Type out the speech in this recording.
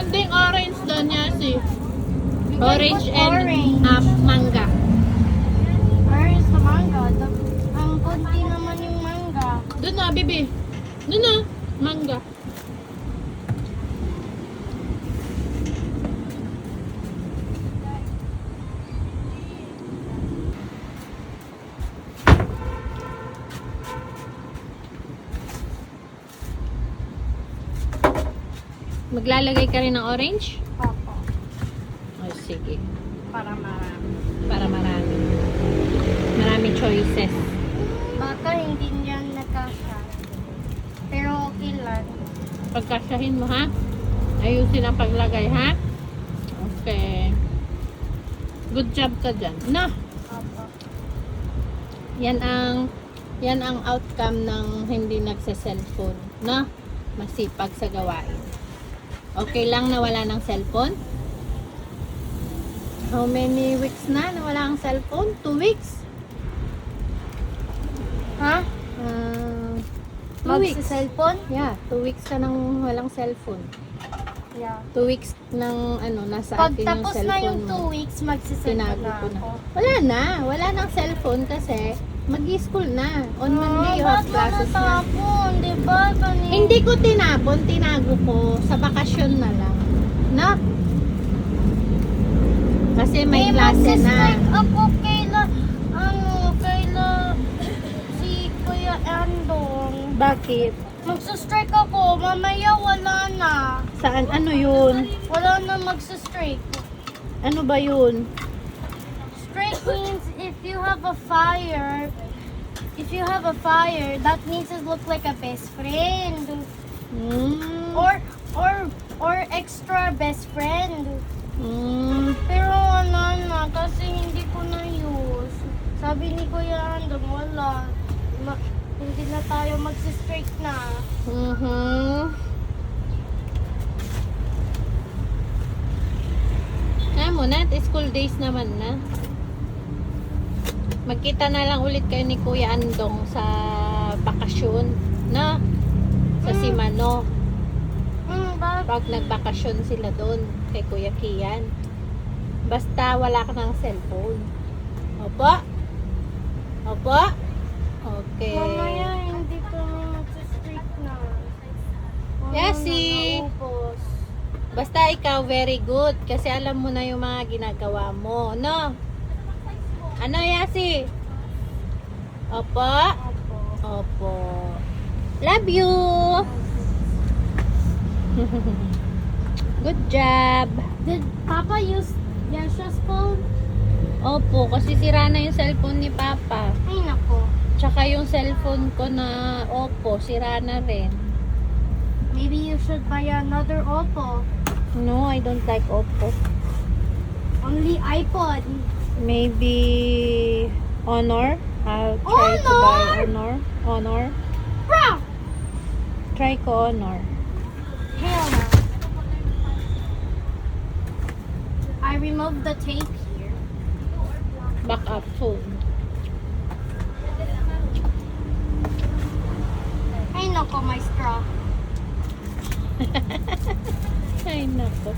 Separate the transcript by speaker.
Speaker 1: ding orange doon niya si.
Speaker 2: You can
Speaker 1: Orange
Speaker 2: put
Speaker 1: and
Speaker 2: orange.
Speaker 1: manga.
Speaker 2: Where is the manga? Ang konti naman yung manga.
Speaker 1: Doon na, bibi. Doon na, manga. Maglalagay ka rin ng orange?
Speaker 2: Opo.
Speaker 1: Oh, sige.
Speaker 2: Para marami.
Speaker 1: Para marami. Maraming choices.
Speaker 2: Baka hindi niyan nakasya. Pero okay lang.
Speaker 1: Pagkasyahin mo, ha? Ayusin ang paglagay, ha? Okay. Good job ka dyan. Na!
Speaker 2: Opo.
Speaker 1: Yan ang outcome ng hindi nagse-cellphone. Na? Masipag sa gawain. Okay lang na wala ng cellphone? How many weeks na wala ang cellphone? 2 weeks?
Speaker 2: Ha?
Speaker 1: 2 weeks.
Speaker 2: Magsa-cellphone?
Speaker 1: Yeah, 2 weeks ka nang walang cellphone.
Speaker 2: Yeah.
Speaker 1: 2 weeks nang nasa
Speaker 2: Pag
Speaker 1: atin yung
Speaker 2: tapos
Speaker 1: cellphone
Speaker 2: na yung
Speaker 1: mo.
Speaker 2: 2 weeks, magsa-cellphone
Speaker 1: Tinago
Speaker 2: na
Speaker 1: ko na.
Speaker 2: ako.
Speaker 1: Wala nang cellphone kasi mag-school na. On Monday you
Speaker 2: ba't
Speaker 1: have classes na.
Speaker 2: natapon? Diba?
Speaker 1: Hindi ko tinapon, tinago ko. Sa bakasyon na lang. No? Kasi may klase na.
Speaker 2: Mag-strike ako kaila si Kuya Andong.
Speaker 1: Bakit?
Speaker 2: Magsa-strike ako, mamaya wala na.
Speaker 1: Saan? Ano yun?
Speaker 2: Wala na magsa-strike.
Speaker 1: Ano ba yun?
Speaker 2: Strike means if you have a fire, that means it look like a best friend.
Speaker 1: Hmm.
Speaker 2: Or extra best friend.
Speaker 1: Hmm.
Speaker 2: Pero wala na kasi hindi ko na use. Sabi ni Kuya Andong, wala. Hindi na tayo magsi-strike na.
Speaker 1: Kaya mo na, school days naman na. Magkita na lang ulit kayo ni Kuya Andong sa bakasyon, na? Sa Simano.
Speaker 2: Bakit?
Speaker 1: Pag nagbakasyon sila doon kay Kuya Kian. Basta wala ka ng cellphone. Opo? Opo? Okay.
Speaker 2: Mamaya hindi kami magsi-strike na.
Speaker 1: Yasi!
Speaker 2: Naubos.
Speaker 1: Basta ikaw very good kasi alam mo na yung mga ginagawa mo, no? Ano, Yasi? Opo?
Speaker 2: Opo.
Speaker 1: Opo. Love you! Good job!
Speaker 2: Did Papa use Yasha's phone?
Speaker 1: Opo, kasi sira na yung cellphone ni Papa.
Speaker 2: Ay nako.
Speaker 1: Tsaka yung cellphone ko na Oppo, sira na rin.
Speaker 2: Maybe you should buy another Oppo.
Speaker 1: No, I don't like Oppo.
Speaker 2: Only iPod.
Speaker 1: Maybe Honor. I'll try to buy Honor. Honor.
Speaker 2: Bro!
Speaker 1: Try ko Honor.
Speaker 2: Hell no. I removed the tape here.
Speaker 1: Backup phone.
Speaker 2: Ay nako, my straw.
Speaker 1: Ay, nako.